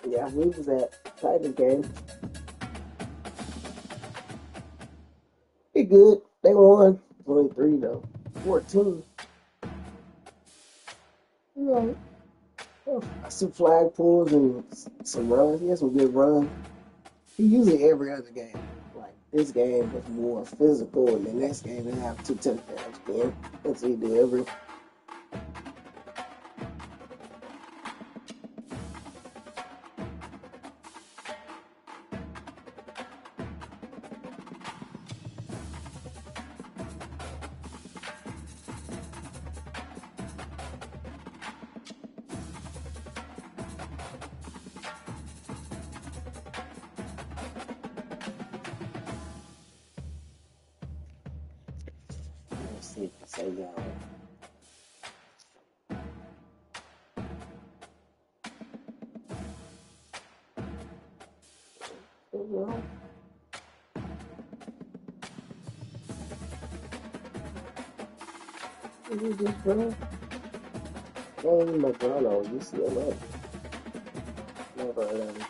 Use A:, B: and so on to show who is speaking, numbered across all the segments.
A: Yeah, we was at Titan game. It good. They won 23 though. 14. You know, I see flag pulls and some runs. He had some good runs. He usually every other game. Like this game was more physical, and the next game they have two touchdowns. Man, that's what he do every. Let's see. Say y'all. Is it just bro? Hey, McDonald, UCLA. Never heard of him.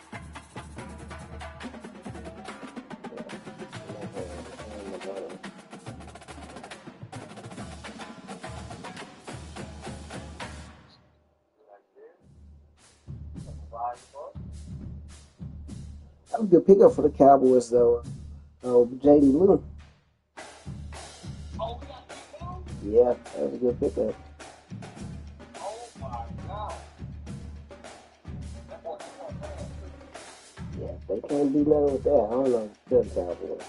A: Never heard of McDonald. That was a good pickup for the Cowboys, though. JD Lou. Yeah, that was a good pickup. Yeah, they can't do nothing with that. I don't know. The Cowboys.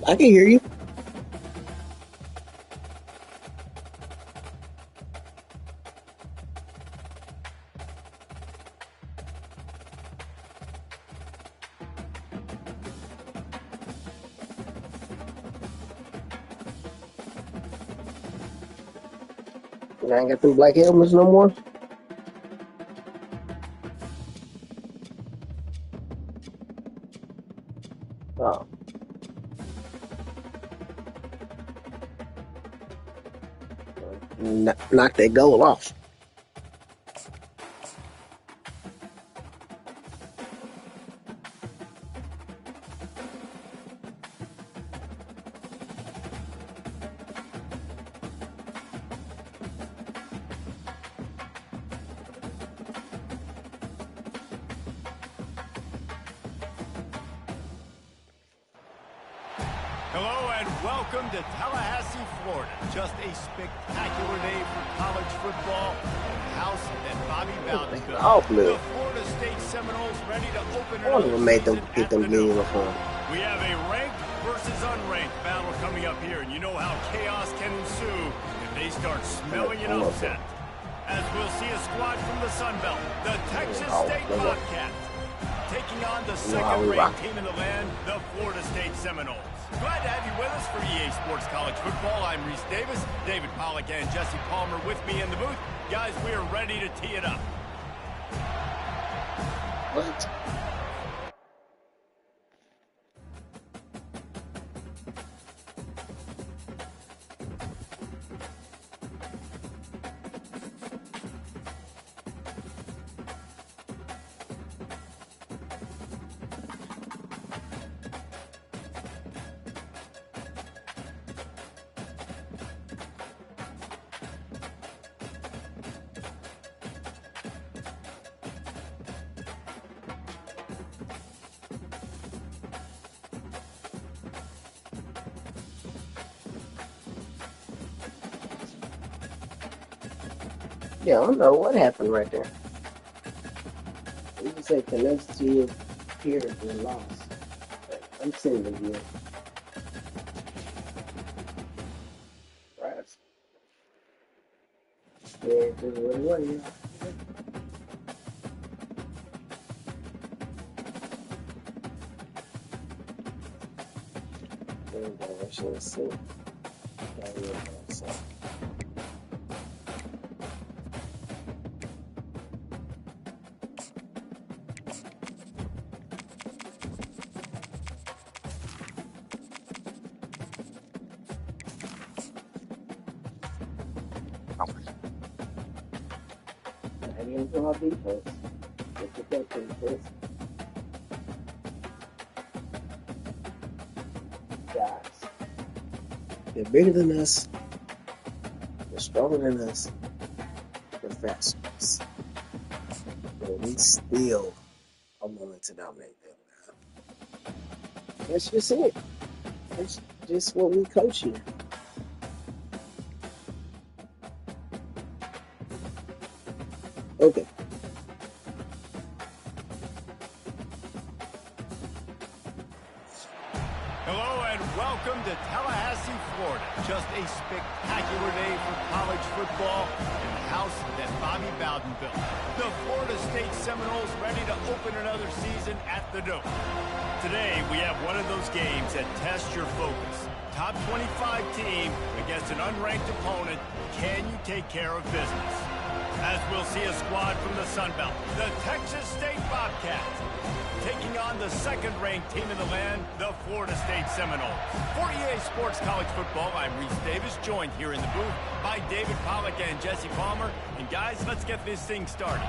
A: I can hear you. I ain't got them black helmets no more. Oh, knock that goal off.
B: Hello and welcome to Tallahassee, Florida. Just a spectacular day for college football. The house that Bobby Bowden built.
A: All blue.
B: The Florida State Seminoles ready to open
A: I wonder what made them
B: season
A: get them
B: at the
A: blue
B: Nova.
A: uniform.
B: We have a ranked versus unranked battle coming up here, and you know how chaos can ensue if they start smelling an upset. As we'll see a squad from the Sun Belt, the Texas State Bobcats, taking on the second-ranked team in the land, the Florida State Seminoles. Glad to have you with us for EA Sports College Football. I'm Reese Davis, David Pollack, and Jesse Palmer with me in the booth. Guys, we are ready to tee it up.
A: What? Yeah, I don't know what happened right there. You can say connects to your peers and lost. I'm seeing it again. Right. it just went away. There we go. I should have seen. Into our defense. Let's get that defense. Guys, they're bigger than us. They're stronger than us. They're faster than us. But we still are willing to dominate them. That's just it. That's just what we coach here. Okay.
B: Hello and welcome to Tallahassee, Florida. Just a spectacular day for college football in the house that Bobby Bowden built. The Florida State Seminoles ready to open another season at the Dome. Today we have one of those games that tests your focus. Top 25 team against an unranked opponent. Can you take care of business? As we'll see a squad from the Sun Belt, the Texas State Bobcats, taking on the second-ranked team in the land, the Florida State Seminoles. For EA Sports College Football, I'm Reese Davis, joined here in the booth by David Pollack and Jesse Palmer. And guys, let's get this thing started.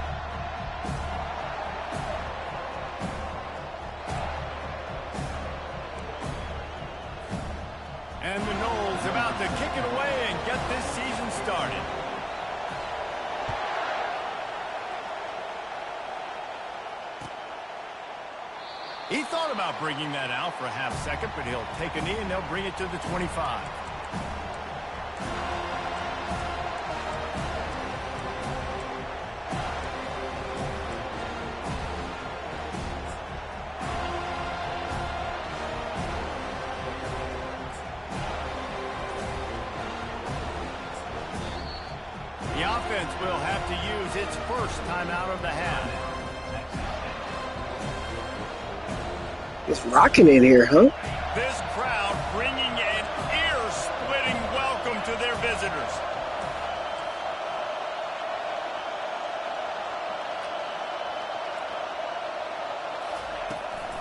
B: And the Noles about to kick it away and get this season started. He thought about bringing that out for a half second, but he'll take a knee and they'll bring it to the 25. The offense will have to use its first timeout of the half.
A: It's rocking in here, huh?
B: This crowd bringing an ear-splitting welcome to their visitors.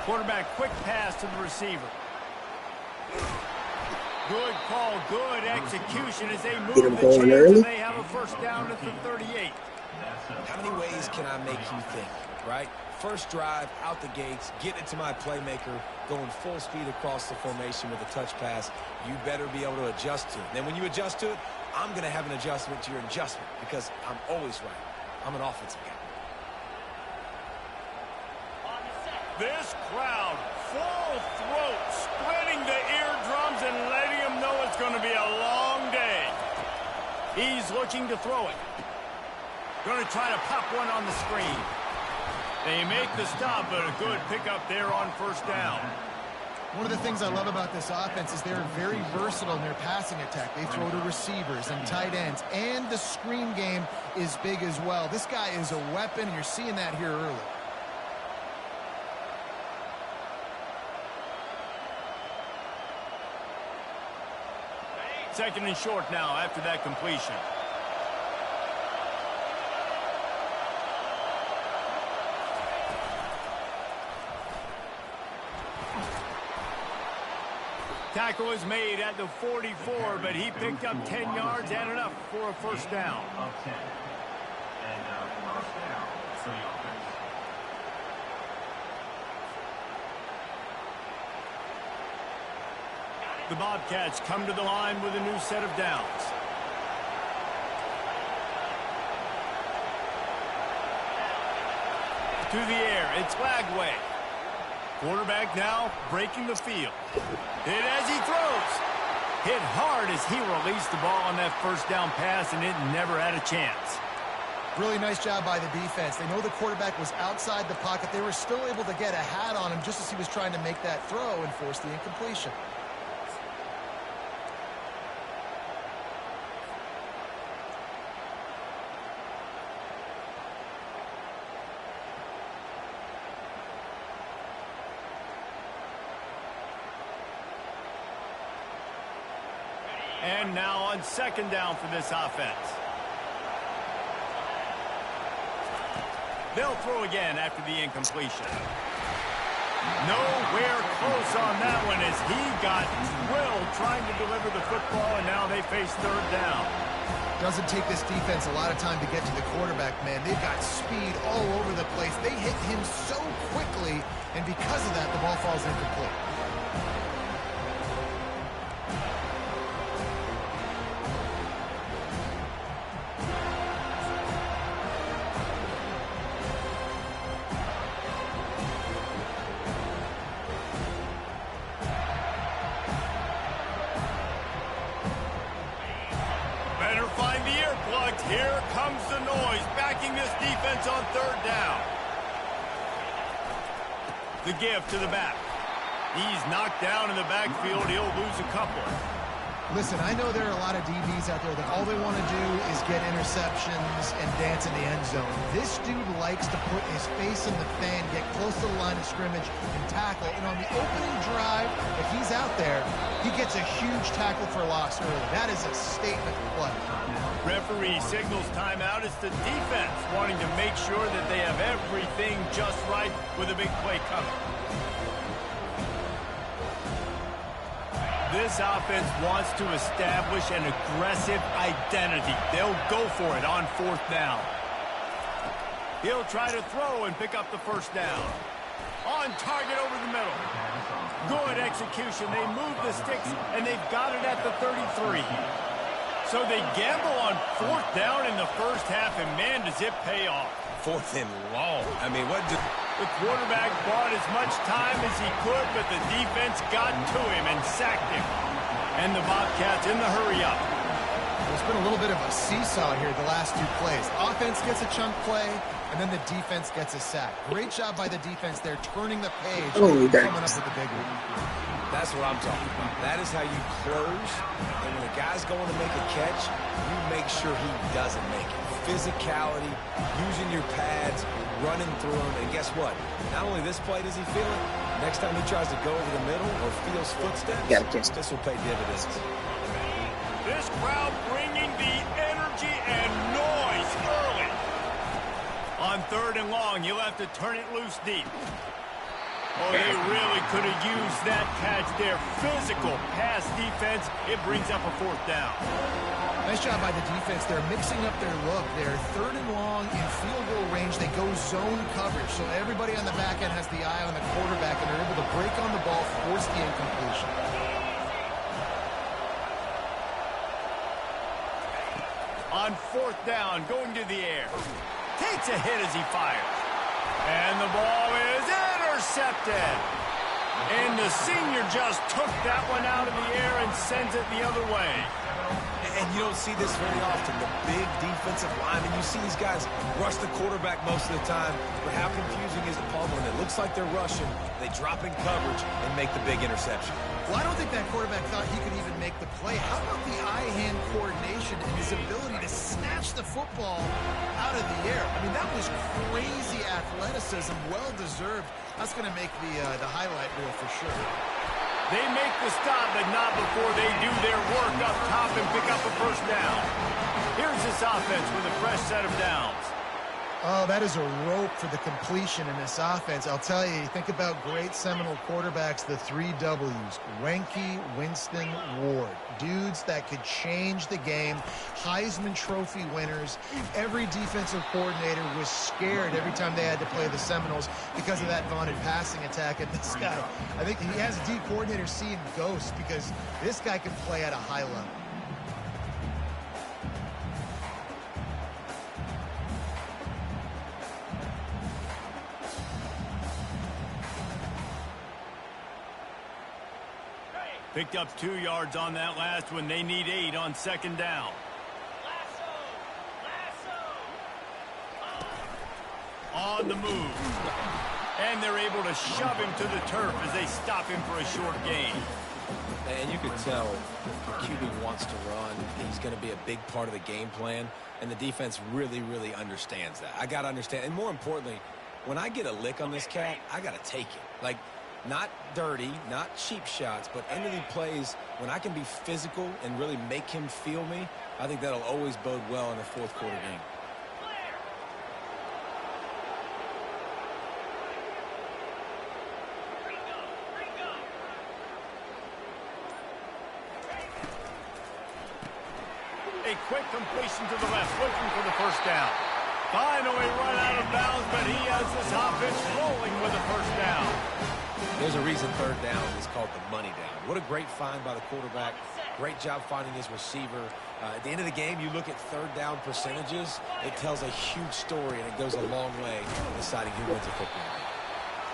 B: Quarterback, quick pass to the receiver. Good call, good execution as they move the chains and they have a first down at the 38.
C: How many ways can I make you think, right? First drive, out the gates, get it to my playmaker, going full speed across the formation with a touch pass. You better be able to adjust to it. Then when you adjust to it, I'm going to have an adjustment to your adjustment because I'm always right. I'm an offensive guy.
B: This crowd, full throat, splitting the eardrums and letting them know it's going to be a long day. He's looking to throw it. Going to try to pop one on the screen. They make the stop, but a good pickup there on first down.
D: One of the things I love about this offense is they're very versatile in their passing attack. They throw to receivers and tight ends, and the screen game is big as well. This guy is a weapon, and you're seeing that here early.
B: Second and short now after that completion. Tackle is made at the 44, but he picked up 10 yards and enough for a first down. The Bobcats come to the line with a new set of downs. To the air, it's Lagway. Quarterback now breaking the field. Hit as he throws. Hit hard as he released the ball on that first down pass, and it never had a chance.
D: Really nice job by the defense. They know the quarterback was outside the pocket. They were still able to get a hat on him just as he was trying to make that throw and force the incompletion.
B: And now on second down for this offense. They'll throw again after the incompletion. Nowhere close on that one as he got drilled trying to deliver the football, and now they face third down.
D: Doesn't take this defense a lot of time to get to the quarterback, man. They've got speed all over the place. They hit him so quickly, and because of that, the ball falls incomplete.
B: Here comes the noise, backing this defense on third down. The give to the back. He's knocked down in the backfield. He'll lose a couple.
D: Listen, I know there are a lot of DBs out there that all they want to do is get interceptions and dance in the end zone. This dude likes to put his face in the fan, get close to the line of scrimmage, and tackle. And on the opening drive, if he's out there, he gets a huge tackle for loss early. That is a statement play.
B: Referee signals timeout. It's the defense wanting to make sure that they have everything just right with a big play coming. This offense wants to establish an aggressive identity. They'll go for it on fourth down. He'll try to throw and pick up the first down. On target over the middle. Good execution. They move the sticks, and they've got it at the 33. So they gamble on fourth down in the first half, and man, does it pay off.
C: Fourth and long. I mean, what did...
B: The quarterback bought as much time as he could, but the defense got to him and sacked him. And the Bobcats in the hurry-up.
D: There's been a little bit of a seesaw here the last two plays. Offense gets a chunk play, and then the defense gets a sack. Great job by the defense there, turning the page, coming up with the big one.
C: That's what I'm talking about. That is how you close, and when a guy's going to make a catch, you make sure he doesn't make it. Physicality, using your pads, running through them, and guess what? Not only this play does he feel it, next time he tries to go over the middle or feels footsteps, this will pay dividends.
B: This crowd bringing the energy and noise early. On third and long, you'll have to turn it loose deep. Oh, they really could have used that catch there. Physical pass defense. It brings up a fourth down.
D: Nice job by the defense. They're mixing up their look. They're third and long in field goal range. They go zone coverage. So everybody on the back end has the eye on the quarterback, and they're able to break on the ball, force the incompletion.
B: On fourth down, going to the air. Takes a hit as he fires. And the ball is intercepted. And the senior just took that one out of the air and sends it the other way.
C: And you don't see this very often. The big defensive linemen, you see these guys rush the quarterback most of the time, but how confusing is it, Paul, when it looks like they're rushing, they drop in coverage and make the big interception?
D: Well, I don't think that quarterback thought he could even make the play. How about the eye-hand coordination and his ability to snatch the football out of the air? I mean, that was crazy athleticism, well-deserved. That's going to make the highlight reel for sure.
B: They make the stop, but not before they do their work up top and pick up a first down. Here's this offense with a fresh set of downs.
D: Oh, that is a rope for the completion in this offense. I'll tell you, think about great Seminole quarterbacks, the 3 W's. Wenke, Winston, Ward. Dudes that could change the game. Heisman Trophy winners. Every defensive coordinator was scared every time they had to play the Seminoles because of that vaunted passing attack. And this guy, I think he has D coordinators seeing ghosts because this guy can play at a high level.
B: Picked up 2 yards on that last one. They need 8 on second down. On the move. And they're able to shove him to the turf as they stop him for a short gain.
C: And you could tell the QB wants to run. He's going to be a big part of the game plan. And the defense really, really understands that. I got to understand. And more importantly, when I get a lick on this cat, I got to take it. Like, Not dirty, not cheap shots, but end-of-the plays when I can be physical and really make him feel me. I think that'll always bode well in a fourth quarter game.
B: A quick completion to the left, looking for the first down. Finally run out of bounds, but he has this offense rolling with a first down.
C: There's a reason third down is called the money down. What a great find by the quarterback. Great job finding his receiver. At the end of the game, you look at third down percentages. It tells a huge story, and it goes a long way in deciding who wins a football game.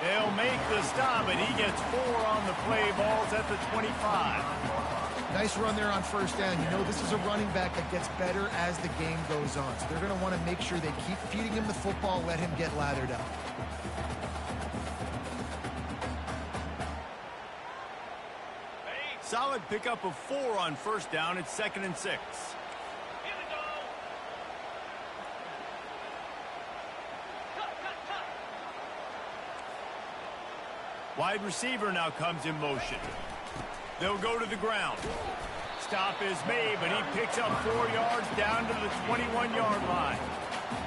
B: They'll make the stop, and he gets 4 on the play. Balls at the 25.
D: Nice run there on first down. You know this is a running back that gets better as the game goes on. So they're going to want to make sure they keep feeding him the football, let him get lathered up.
B: Solid pickup of 4 on first down. It's 2nd and 6. Wide receiver now comes in motion. They'll go to the ground. Stop is made, but he picks up 4 yards down to the 21-yard line.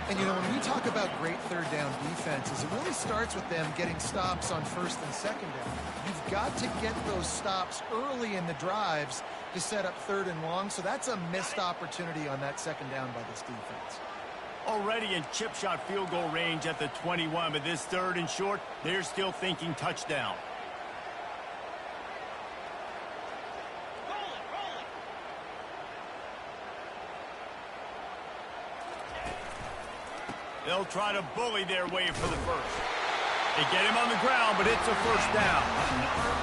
D: And, you know, when we talk about great third down defenses, it really starts with them getting stops on first and second down. You've got to get those stops early in the drives to set up third and long, so that's a missed opportunity on that second down by this defense.
B: Already in chip shot field goal range at the 21, but this third and short, they're still thinking touchdown. They'll try to bully their way for the first. They get him on the ground, but it's a first down.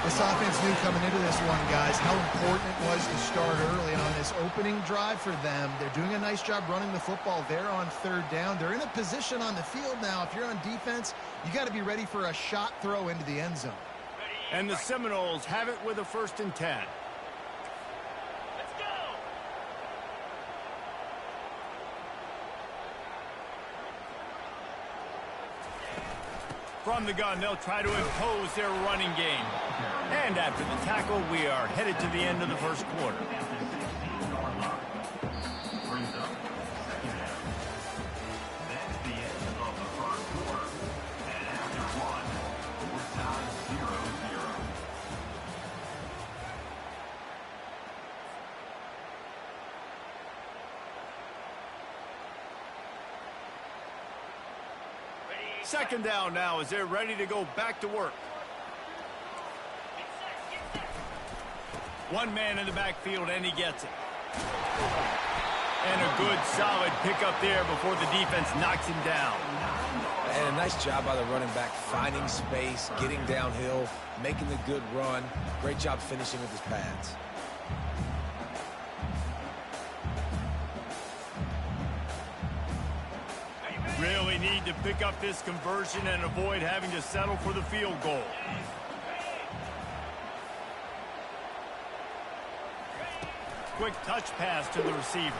D: This offense knew coming into this one, guys, how important it was to start early on this opening drive for them. They're doing a nice job running the football there on third down. They're in a position on the field now. If you're on defense, you got to be ready for a shot throw into the end zone.
B: And the Seminoles have it with a 1st and 10. From the gun, they'll try to impose their running game. And after the tackle, we are headed to the end of the first quarter. Second down now as they're ready to go back to work. One man in the backfield, and he gets it. And a good, solid pickup there before the defense knocks him down.
C: And a nice job by the running back, finding space, getting downhill, making the good run. Great job finishing with his pads.
B: Really need to pick up this conversion and avoid having to settle for the field goal. Quick touch pass to the receiver.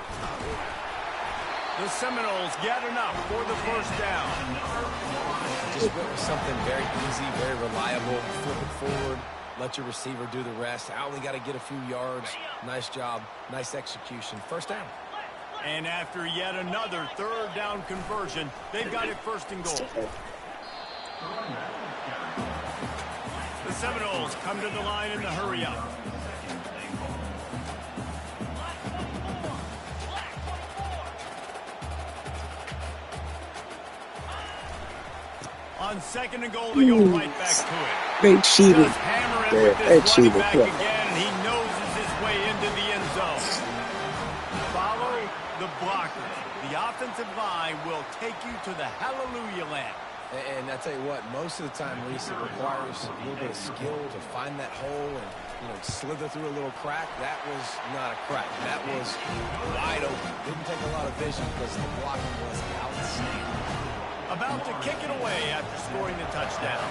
B: The Seminoles get enough for the first down.
C: Just went with something very easy, very reliable. Flip it forward, let your receiver do the rest. I only got to get a few yards. Nice job, nice execution. First down.
B: And after yet another third down conversion, they've got it 1st and goal. The Seminoles come to the line in the hurry up. On 2nd and goal, they go right back to it.
A: They cheated.
B: Just hammer it with this running back again, and he noses his way into the end zone. Follow the blockers. The offensive line will take you to the hallelujah land.
C: And I tell you what, most of the time, Reese, it requires a little bit of skill to find that hole and, you know, slither through a little crack. That was not a crack. That was wide open. Didn't take a lot of vision because the blocking was outstanding.
B: About to kick it away after scoring the touchdown.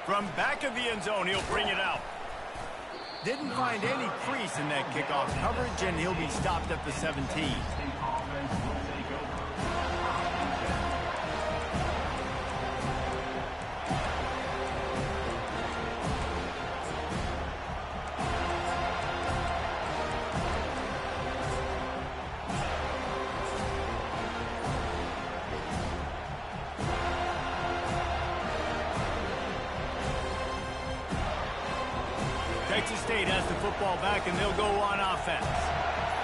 B: From back of the end zone, he'll bring it out. Didn't find any crease in that kickoff coverage, and he'll be stopped at the 17. State has the football back, and they'll go on offense.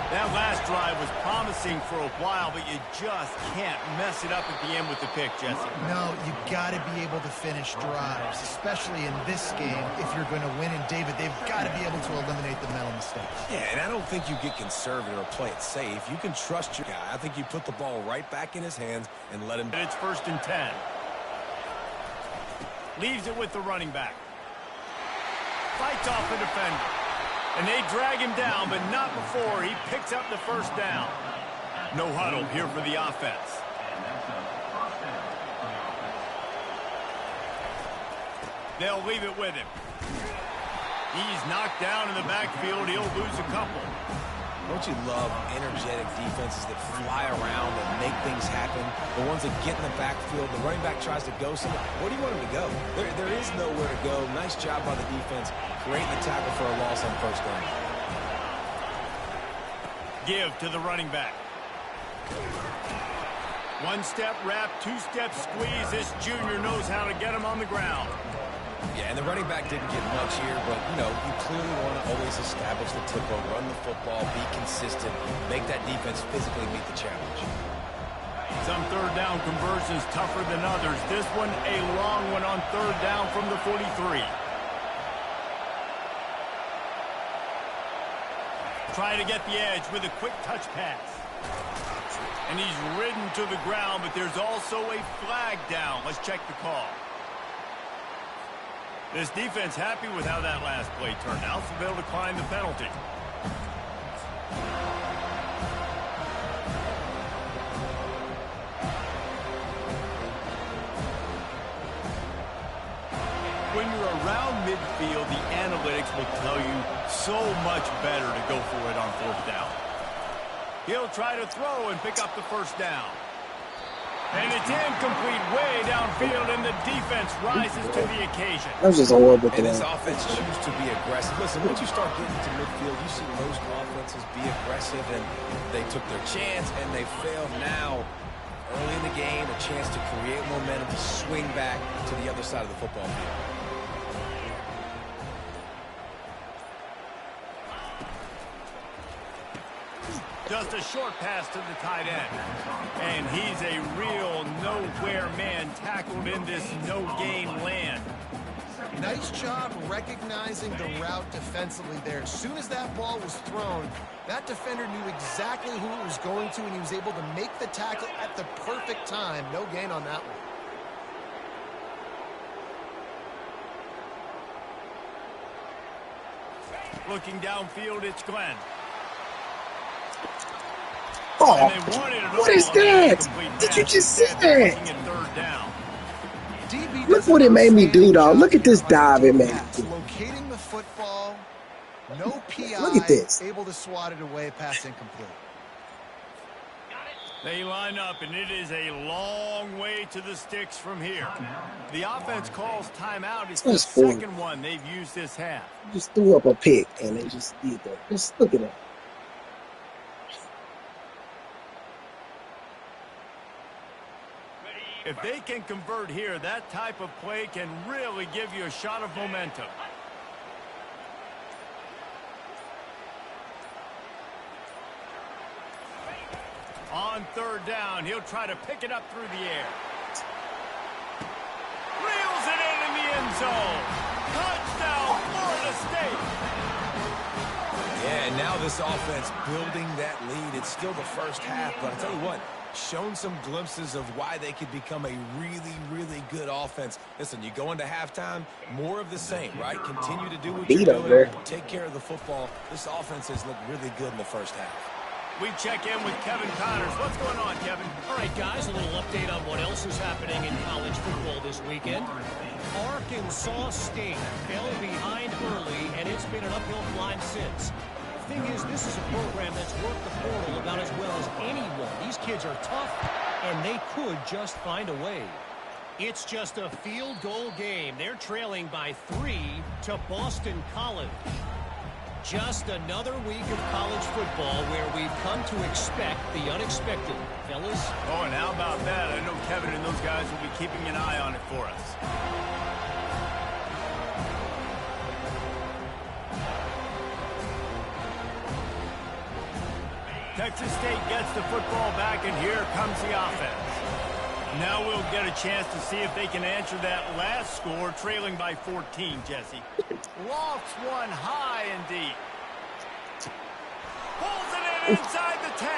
B: That last drive was promising for a while, but you just can't mess it up at the end with the pick, Jesse.
D: No, you got to be able to finish drives, especially in this game. If you're going to win, and David, they've got to be able to eliminate the mental mistakes.
C: Yeah, and I don't think you get conservative or play it safe. You can trust your guy. I think you put the ball right back in his hands and let him.
B: It's 1st and 10. Leaves it with the running back. Fights off the defender. And they drag him down, but not before he picks up the 1st down. No huddle here for the offense. They'll leave it with him. He's knocked down in the backfield. He'll lose a couple.
C: Don't you love energetic defenses that fly around and make things happen? The ones that get in the backfield, the running back tries to go somewhere. Where do you want him to go? There is nowhere to go. Nice job by the defense, creating the tackle for a loss on 1st down.
B: Give to the running back. 1-step wrap, 2-step squeeze. This junior knows how to get him on the ground.
C: Yeah, and the running back didn't get much here, but, you clearly want to always establish the tempo, run the football, be consistent, make that defense physically meet the challenge.
B: Some 3rd down conversions tougher than others. This one, a long one on 3rd down from the 43. Trying to get the edge with a quick touch pass. And he's ridden to the ground, but there's also a flag down. Let's check the call. This defense happy with how that last play turned out, so they'll decline the penalty. When you're around midfield, the analytics will tell you so much better to go for it on 4th down. He'll try to throw and pick up the 1st down. And it's incomplete way downfield, and the defense rises to the occasion.
A: That was just a horrible thing.
C: And this offense chooses to be aggressive. Listen, once you start getting to midfield, you see most offenses be aggressive, and they took their chance, and they failed. Now, early in the game, a chance to create momentum, to swing back to the other side of the football field.
B: Just a short pass to the tight end. And he's a real nowhere man tackled in this no-gain land.
D: Nice job recognizing the route defensively there. As soon as that ball was thrown, that defender knew exactly who it was going to, and he was able to make the tackle at the perfect time. No gain on that one.
B: Looking downfield, it's Glenn.
A: Oh, what is that? Did you just see that? Look what it made me do, dog. Look at this dive it made me do.
D: Locating the football, no PI.
A: Look at this.
D: Able to swat it away, pass incomplete.
B: They line up, and it is a long way to the sticks from here. The offense calls timeout. It's the 2nd one they've used this half.
A: Just threw up a pick, and they just did that. Just look at that.
B: If they can convert here, that type of play can really give you a shot of momentum. On 3rd down, he'll try to pick it up through the air. Reels it in the end zone. Touchdown, Florida State.
C: Yeah, and now this offense building that lead. It's still the 1st half, but I'll tell you what, shown some glimpses of why they could become a really, really good offense. Listen, you go into halftime, more of the same, right? Continue to do what you're doing. Take care of the football. This offense has looked really good in the 1st half.
B: We check in with Kevin Connors. What's going on, Kevin?
E: All right, guys, a little update on what else is happening in college football this weekend. Arkansas State fell behind early, and it's been an uphill climb since. The thing is, this is a program that's worked the portal about as well as anyone. These kids are tough, and they could just find a way. It's just a field goal game. They're trailing by 3 to Boston College. Just another week of college football where we've come to expect the unexpected. Fellas?
B: Oh, and how about that? I know Kevin and those guys will be keeping an eye on it for us. Texas State gets the football back, and here comes the offense. Now we'll get a chance to see if they can answer that last score, trailing by 14, Jesse. Lofts one high and deep. Pulls it in inside the 10.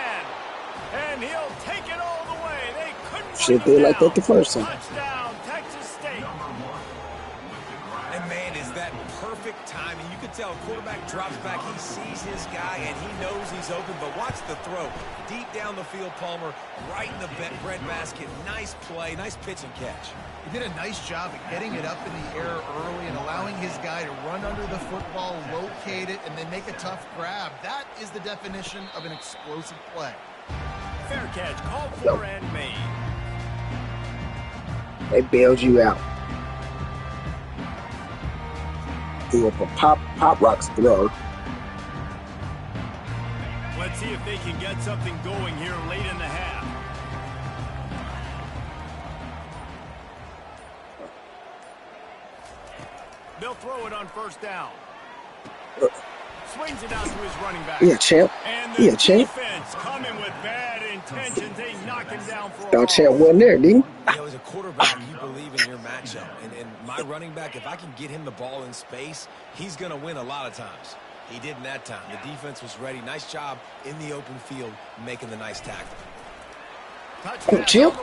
B: And he'll take it all the way. They couldn't
A: Should
B: bring
A: be
B: him
A: like that
B: down.
A: the first time.
B: Touchdown, Texas State.
C: And, man, is that perfect timing. You can tell quarterback drops back. He sees his guy, and he knows he's open. But watch the throw. Deep down the field, Palmer, right in the breadbasket. Nice play, nice pitch and catch.
D: He did a nice job of getting it up in the air early and allowing his guy to run under the football, locate it, and then make a tough grab. That is the definition of an explosive play.
B: Fair catch, called for and made.
A: They bailed you out. Threw up a pop rocks throw.
B: Let's see if they can get something going here late in the half. They'll throw it on first down. Swings it out to his running back.
A: Yeah, champ.
B: And the defense coming with bad intentions. They knock him down for a
A: Y'all
B: loss.
A: champ wasn't there, didn't he?
C: You know, as a quarterback, you believe in your matchup. And my running back, if I can get him the ball in space, he's going to win a lot of times. He didn't that time. The defense was ready. Nice job in the open field making the nice tackle.
A: Oh, champ.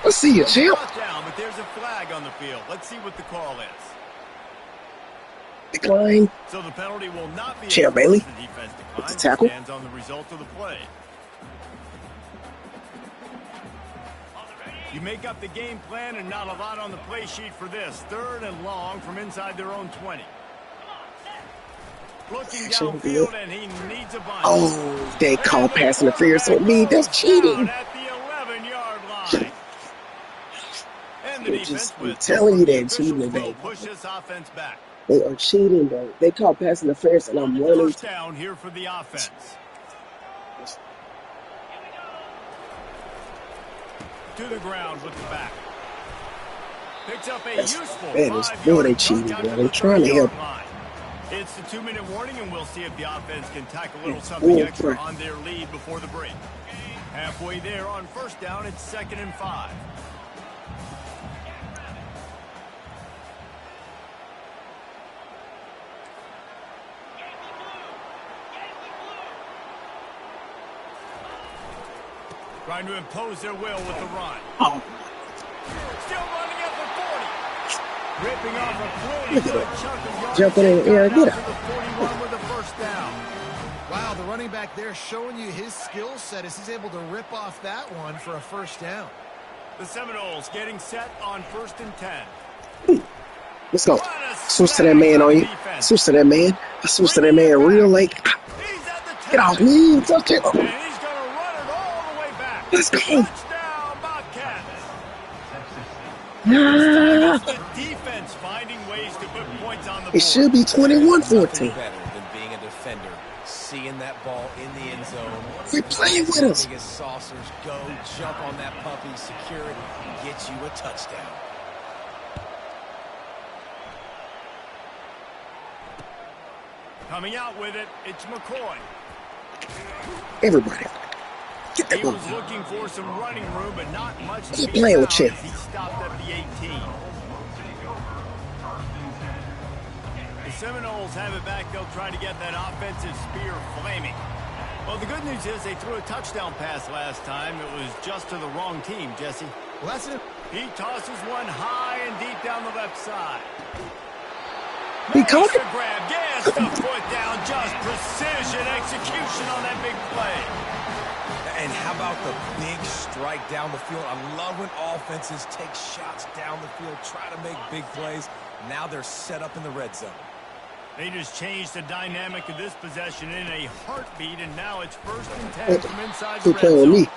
A: Let's see you, champ.
B: Down, but there's a flag on the field. Let's see what the call is.
A: Decline.
B: So the penalty will not be
A: Champ Bailey.
B: The defense declines.
A: The tackle.
B: Stands on the result of the play. You make up the game plan and not a lot on the play sheet for this. 3rd and long from inside their own 20. Looking downfield, and he needs a bunch.
A: Oh, they call pass interference on me. That's cheating.
B: At the 11-yard line. And the defense
A: I'm telling you they're cheating today.
B: Push this offense back.
A: They are cheating, though. They call pass interference, and I'm running.
B: First down here for the offense. To the ground with the back. Picks up a useful 5-yard
A: they cheating,
B: punt
A: bro.
B: out
A: They're
B: to
A: trying
B: the
A: to help.
B: 30-yard line. It's the 2-minute warning, and we'll see if the offense can tack a little something extra on their lead before the break. Halfway there on first down, it's 2nd and 5. Trying to impose their will with the run. Still running at the 40. Ripping off a pretty good chunk of yards.
A: Jumping in the air, get
B: out. To the 41 with a first down.
D: Wow, the running back there showing you his skill set as he's able to rip off that one for a first down.
B: The Seminoles getting set on 1st and 10.
A: Let's go. Switch to that man on you. Switch to that man. I switched to that man real late. Get off me. Touchdown.
B: And he's going to run it all the way back.
A: Let's go.
B: Touchdown, Bobcats. The defense finding ways to put points on the board.
A: It should be 21-14.
C: Better than being a defender. Seeing that ball in the end zone.
A: Quit playing with us.
C: Biggest saucers, go, jump on that puppy, secure it, and get you a touchdown.
B: Coming out with it, it's McCoy.
A: Everybody. Get that
B: He
A: ball.
B: was looking for some running room, but not much to
A: Keep
B: be
A: playing with
B: found
A: you.
B: as he stopped at the 18. The Seminoles have it back. They'll try to get that offensive spear flaming. Well, the good news is they threw a touchdown pass last time. It was just to the wrong team, Jesse.
D: Well, that's it.
B: He tosses one high and deep down the left side.
A: He caught
B: Makes
A: it.
B: the grab, gets the foot down, just precision execution on that big play.
C: And how about the big strike down the field? I love when offenses take shots down the field, try to make big plays. Now they're set up in the red zone.
B: They just changed the dynamic of this possession in a heartbeat, and now it's 1st and 10 from inside the
A: Keep
B: red
A: playing with
B: zone.
A: me.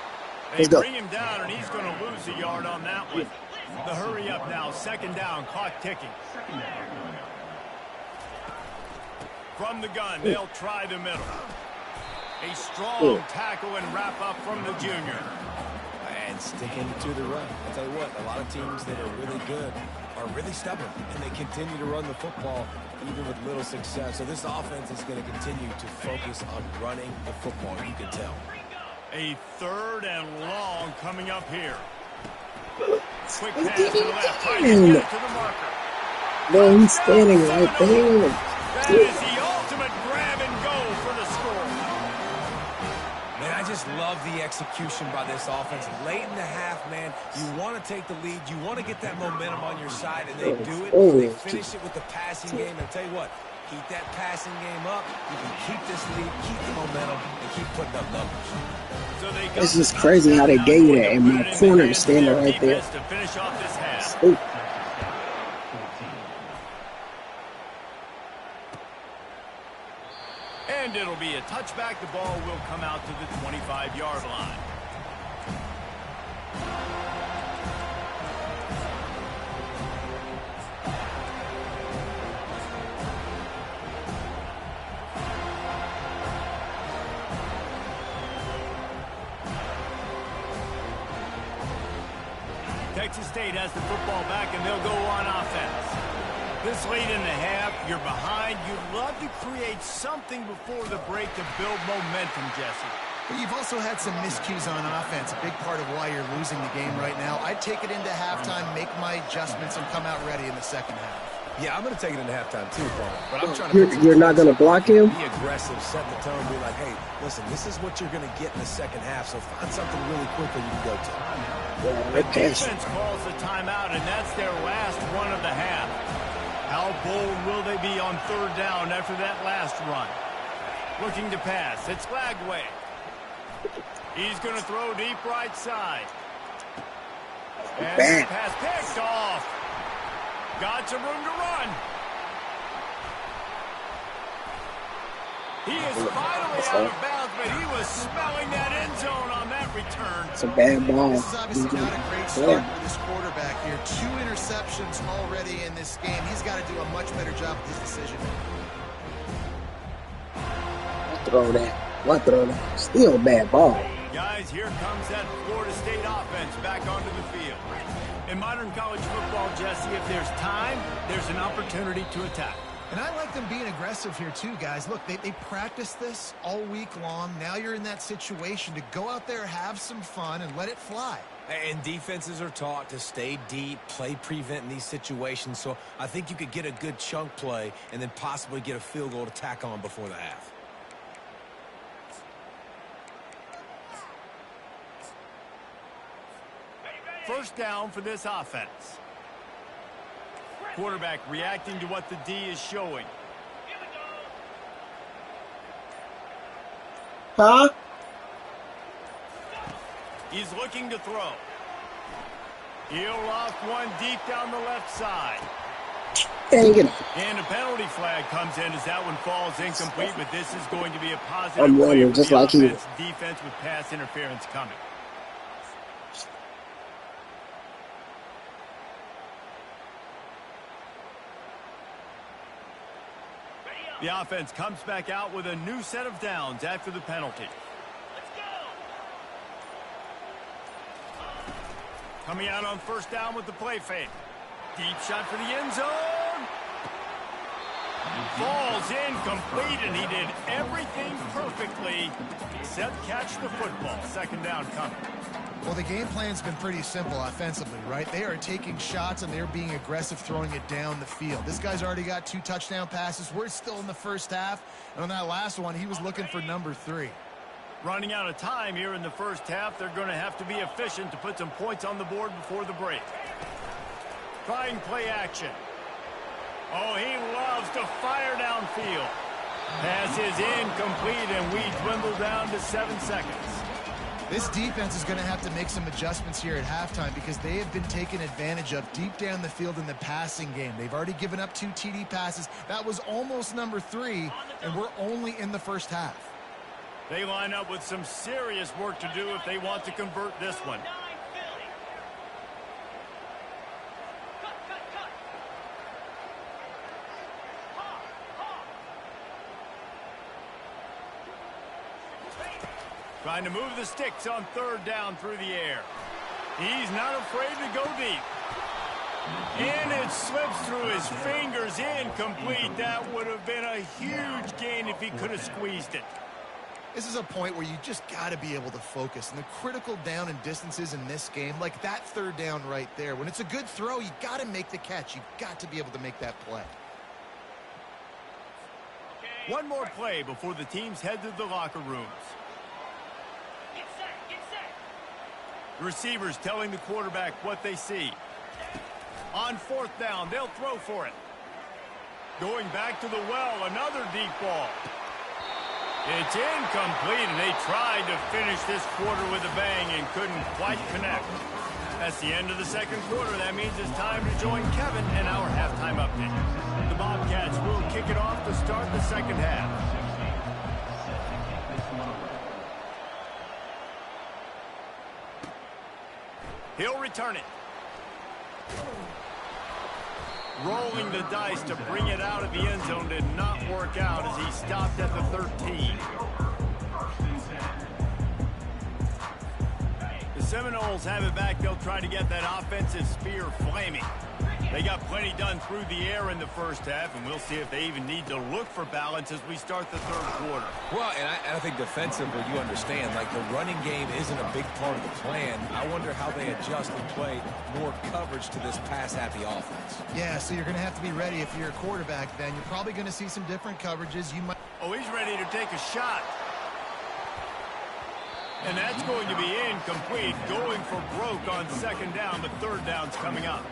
B: They
A: Let's go.
B: bring him down, and he's going to lose a yard on that one. The hurry up now, 2nd down, clock ticking. From the gun, they'll try the middle. A strong tackle and wrap up from the junior.
C: And sticking to the run. I'll tell you what, a lot of teams that are really good are really stubborn, and they continue to run the football even with little success. So this offense is going to continue to focus on running the football, you can tell.
B: A 3rd and long coming up here. Quick pass to the left, trying to get it to the marker.
A: Man, he's standing right there.
B: That is the ultimate grab and go for the score.
C: Man, I just love the execution by this offense. Late in the half, man, you want to take the lead. You want to get that momentum on your side, and they do it. They finish it with the passing game. And I'll tell you what, keep that passing game up. You can keep this lead, keep the momentum, and keep putting up numbers.
B: So
A: it's just crazy how they gave you that, and my corner is standing right there.
B: To finish off this half. And it'll be a touchback. The ball will come out to the 25-yard line. Texas State has the football back, and they'll go on offense. This late in the half, you're behind. You'd love to create something before the break to build momentum, Jesse.
D: But you've also had some miscues on offense, a big part of why you're losing the game right now. I'd take it into halftime, make my adjustments, and come out ready in the second half.
C: Yeah, I'm going to take it into halftime too, Paul. But I'm trying to
A: you're not going to block him?
C: Be aggressive, set the tone, be like, hey, listen, this is what you're going to get in the second half, so find something really quickly you can go to.
B: The defense calls the timeout, and that's their last one of the half. How bold will they be on 3rd down after that last run? Looking to pass. It's Lagway. He's going to throw deep right side. And the pass picked off. Got some room to run. He is finally out of bounds, but he was smelling that end zone on that return.
A: It's a bad ball.
D: This is obviously not a great start for this quarterback here. 2 interceptions already in this game. He's got to do a much better job with his decision. What throw that? Still a bad ball.
B: Guys, here comes that Florida State offense back onto the field. In modern college football, Jesse, if there's time, there's an opportunity to attack.
D: And I like them being aggressive here too, guys. Look, they practiced this all week long. Now you're in that situation to go out there, have some fun, and let it fly.
C: And defenses are taught to stay deep, play prevent in these situations. So I think you could get a good chunk play and then possibly get a field goal to tack on before the half.
B: First down for this offense. Quarterback reacting to what the D is showing.
A: Huh?
B: He's looking to throw. He'll loft one deep down the left side.
A: Dang it.
B: And a penalty flag comes in as that one falls incomplete, but this is going to be a positive
A: I'm
B: play
A: running
B: for
A: just
B: the
A: like he
B: offense. Defense with pass interference coming. The offense comes back out with a new set of downs after the penalty. Let's go. Coming out on first down with the play fake. Deep shot for the end zone. Falls incomplete, and he did everything perfectly except catch the football. Second down coming.
D: Well, the game plan's been pretty simple offensively, right? They are taking shots, and they're being aggressive throwing it down the field. This guy's already got 2 touchdown passes. We're still in the first half. And on that last one, he was looking for number 3.
B: Running out of time here in the first half. They're going to have to be efficient to put some points on the board before the break. Trying play action. Oh, he loves to fire downfield. Pass is incomplete, and we dwindle down to 7 seconds.
D: This defense is going to have to make some adjustments here at halftime because they have been taken advantage of deep down the field in the passing game. They've already given up 2 TD passes. That was almost number 3, and we're only in the first half.
B: They line up with some serious work to do if they want to convert this one. Trying to move the sticks on third down through the air. He's not afraid to go deep. And it slips through his fingers, incomplete. That would have been a huge gain if he could have squeezed it.
D: This is a point where you just got to be able to focus. And the critical down and distances in this game, like that third down right there, when it's a good throw, you got to make the catch. You got to be able to make that play.
B: One more play before the teams head to the locker rooms.
E: Get set.
B: The receivers telling the quarterback what they see. On fourth down, they'll throw for it. Going back to the well, another deep ball. It's incomplete, and they tried to finish this quarter with a bang and couldn't quite connect. That's the end of the second quarter. That means it's time to join Kevin in our halftime update. The Bobcats will kick it off to start the second half. He'll return it. Rolling the dice to bring it out of the end zone did not work out as he stopped at the 13. The Seminoles have it back. They'll try to get that offensive spear flaming. They got plenty done through the air in the first half, and we'll see if they even need to look for balance as we start the third quarter.
C: Well, and I think defensively, you understand, like the running game isn't a big part of the plan. I wonder how they adjust and play more coverage to this pass-happy offense.
D: Yeah, so you're going to have to be ready if you're a quarterback then. You're probably going to see some different coverages. You might.
B: Oh, he's ready to take a shot. And that's going to be incomplete, going for broke on second down, but third down's coming up.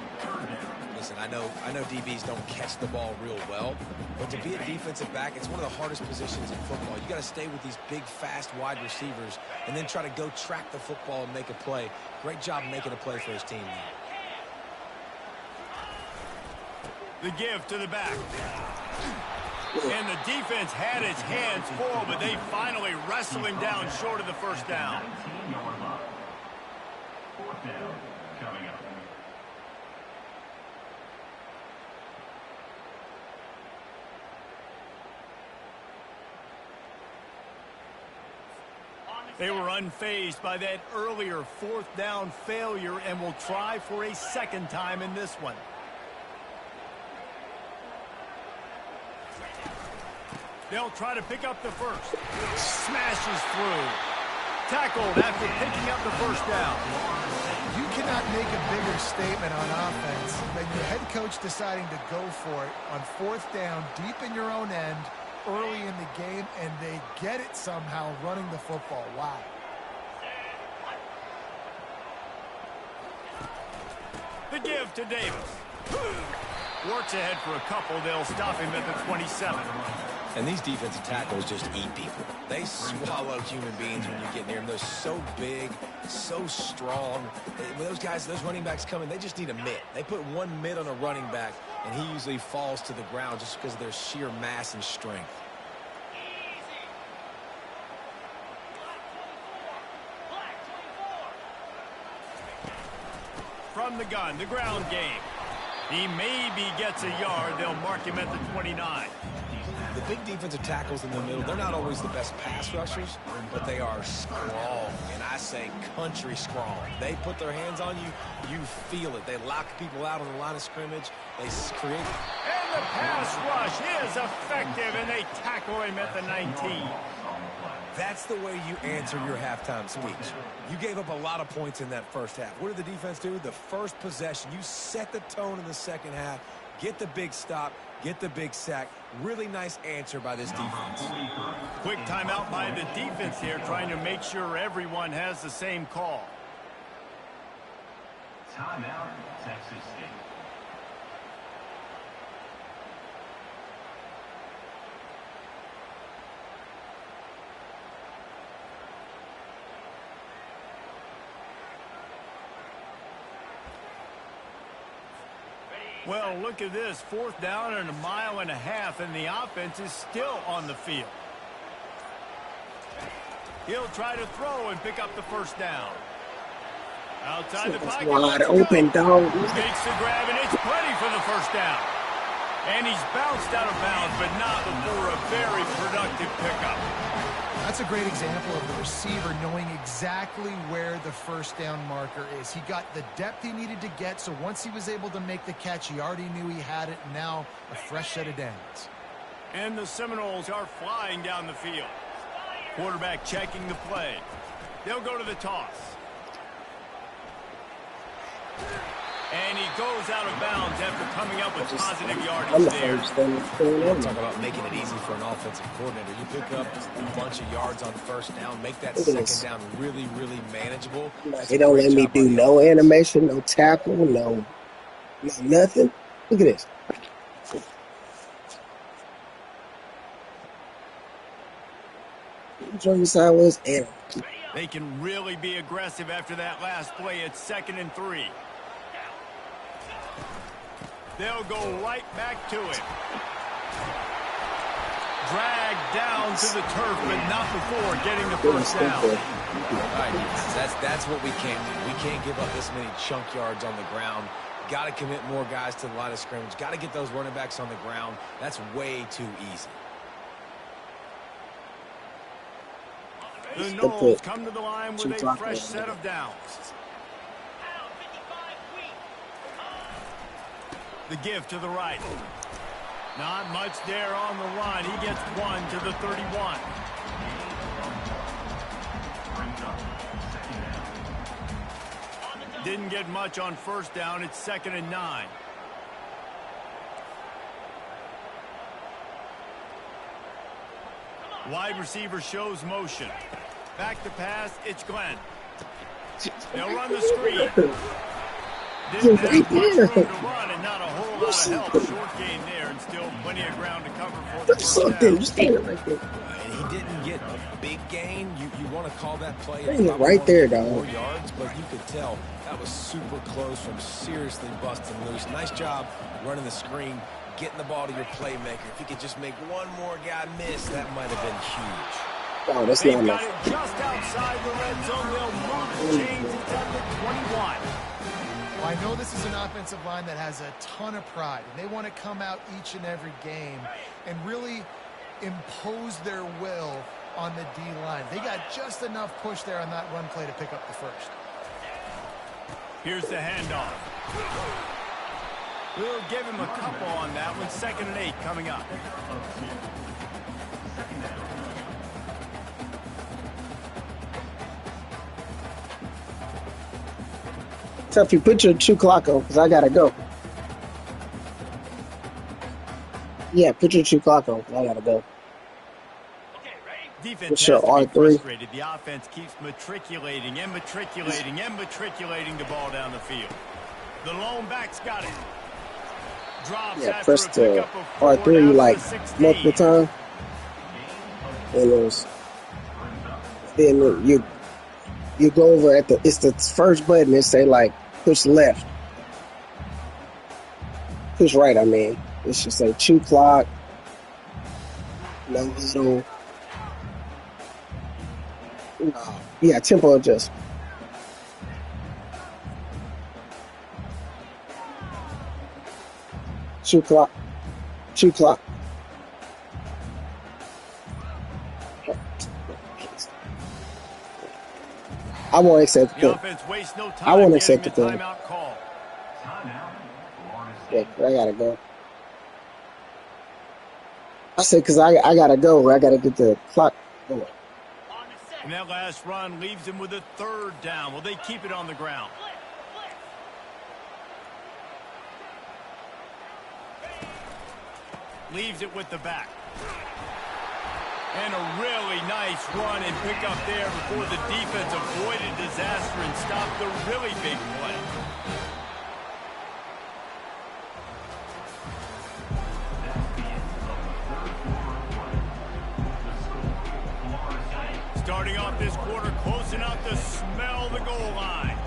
C: Listen, I know DBs don't catch the ball real well, but to be a defensive back, it's one of the hardest positions in football. You got to stay with these big, fast, wide receivers and then try to go track the football and make a play. Great job making a play for his team.
B: The give to the back. And the defense had its hands full, but they finally wrestle him down short of the first down.
F: Fourth down coming up.
B: They were unfazed by that earlier fourth down failure and will try for a second time in this one. They'll try to pick up the first. Smashes through. Tackled after picking up the first down.
D: You cannot make a bigger statement on offense than your head coach deciding to go for it on fourth down, deep in your own end, early in the game, and they get it somehow running the football. Wow.
B: The give to Davis. Works ahead for a couple. They'll stop him at the 27.
C: And these defensive tackles just eat people. They swallow human beings when you get near them. They're so big, so strong. When those guys, those running backs come in, they just need a mitt. They put one mitt on a running back, and he usually falls to the ground just because of their sheer mass and strength.
B: From the gun, the ground game. He maybe gets a yard. They'll mark him at the 29.
C: The big defensive tackles in the middle, they're not always the best pass rushers, but they are strong, and I say country strong. They put their hands on you, you feel it. They lock people out on the line of scrimmage. They create.
B: And the pass rush is effective, and they tackle him at the 19.
C: That's the way you answer your halftime speech. You gave up a lot of points in that first half. What did the defense do? The first possession, you set the tone in the second half, get the big stop, get the big sack. Really nice answer by this defense.
B: Quick timeout by the defense here, trying to make sure everyone has the same call.
F: Timeout, Texas State.
B: Well, look at this. Fourth down and 1.5 miles, and the offense is still on the field. He'll try to throw and pick up the first down. Outside the pocket.
A: Wide open, dog.
B: Makes the grab, and it's plenty for the first down. And he's bounced out of bounds, but not before a very productive pickup.
D: That's a great example of the receiver knowing exactly where the first down marker is. He got the depth he needed to get, so once he was able to make the catch, he already knew he had it, and now a fresh set of downs.
B: And the Seminoles are flying down the field. Quarterback checking the play. They'll go to the toss. And he goes out of bounds after coming up with positive yardage there.
C: Talk about making it easy for an offensive coordinator. You pick up a bunch of yards on first down, make that second down really, really manageable.
A: They don't let me do no animation, no tackle, no nothing. Look at this. Join sideways and
B: they can really be aggressive after that last play. It's 2nd and 3. They'll go right back to it. Dragged down to the turf, but not before getting the first down.
C: Right, that's what we can't do. We can't give up this many chunk yards on the ground. Got to commit more guys to the line of scrimmage. Got to get those running backs on the ground. That's way too easy.
B: The Knowles come to the line with a fresh set of downs. The give to the right. Not much there on the line. He gets 1 to the 31. Didn't get much on first down. It's 2nd and 9. Wide receiver shows motion. Back to pass, it's Glenn. They'll run the screen. Didn't have much room to run and not a whole lot of help. Short gain there and still plenty of ground to cover for the first down.
A: Just stand it right there.
C: And he didn't get a big gain. You want to call that play
A: right there, dog.
C: 4 yards, but you could tell that was super close from seriously busting loose. Nice job running the screen, getting the ball to your playmaker. If you could just make one more guy miss, that might have been huge.
A: Oh, that's
B: They've
A: not
B: got
A: enough.
B: it just outside the red zone. They'll move the chains. It's at the 21.
D: Well, I know this is an offensive line that has a ton of pride, and they want to come out each and every game and really impose their will on the D-line. They got just enough push there on that run play to pick up the first.
B: Here's the handoff. We'll give him a couple on that one. 2nd and 8 coming up.
A: Tough, you put your 2 clock on because I gotta go. Yeah, put your 2 clock on because I gotta go.
B: Defense
A: Sure,
B: has to be
A: R3.
B: frustrated. The offense keeps matriculating and matriculating and matriculating the ball down the field. The lone back's got it. Drops
A: Yeah, press
B: after a
A: the
B: pickup of 4
A: R3
B: down to
A: like
B: the 16.
A: multiple times. And then you go over at it's the first button and say like push left. Push right, I mean. It should say 2 clock. No little. Yeah, tempo adjust. Two clock. I won't accept
B: The
A: the
B: offense wastes no time.
A: I won't
B: getting
A: accept
B: the
A: the
B: timeout call.
A: Yeah, I gotta go. I said because I gotta go. I gotta get the clock going.
B: And that last run leaves him with a 3rd down. Will they keep it on the ground? Leaves it with the back. And a really nice run and pick up there before the defense avoided disaster and stopped the really big play. Starting off this quarter close enough to smell the goal line.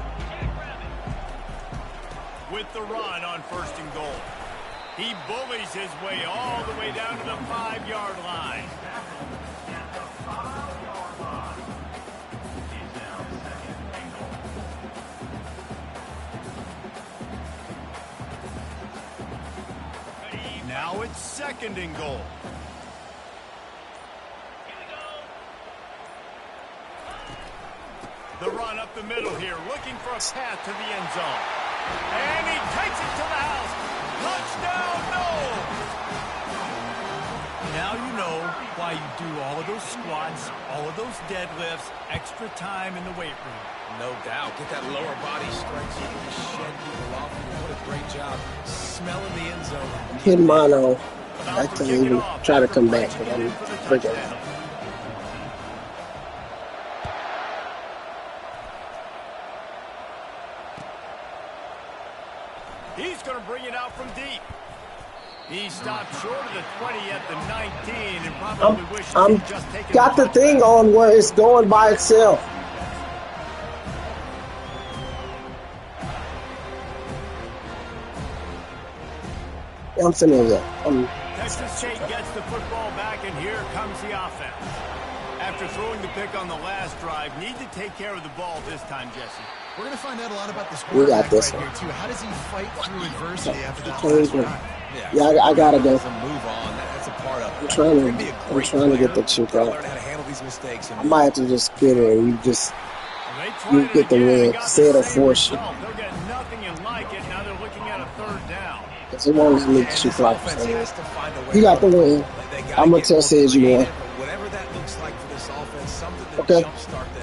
B: With the run on 1st and goal. He bullies his way all the way down to the 5-yard line. Now it's 2nd and goal. The run up the middle here, looking for a path to the end zone. And he takes it to the house. Touchdown, Now you know why you do all of those squats, all of those deadlifts, extra time in the weight room.
C: No doubt. Get that lower body strength so you can just shed people off. What a great job smelling the end zone.
A: Hit mono. I can't even try to come back because I'm freaking out.
B: He's going to bring it out from deep. He stopped short of the 20 at the 19 and probably wishes he'd just taken
A: got the thing on where it's going by itself. I'm sitting there.
B: Texas State gets the football back, and here comes the offense. After throwing the pick on the last drive, need to take care of the ball this time, Jesse.
D: We're going to find out a lot about this quarterback right here, too. How does he fight through adversity after that last drive?
A: Yeah, I gotta go.
C: Move on. That's a part of
A: I'm trying to get the chip out. I might have to just get it and you get the win. Instead of force you.
B: They'll get nothing and like it. Now they're looking at a third down.
A: Because it won't let me shoot clock. You got the win. I'm going to tell Says you won.
C: Whatever that looks like for this offense, something to
A: Okay.
C: jumpstart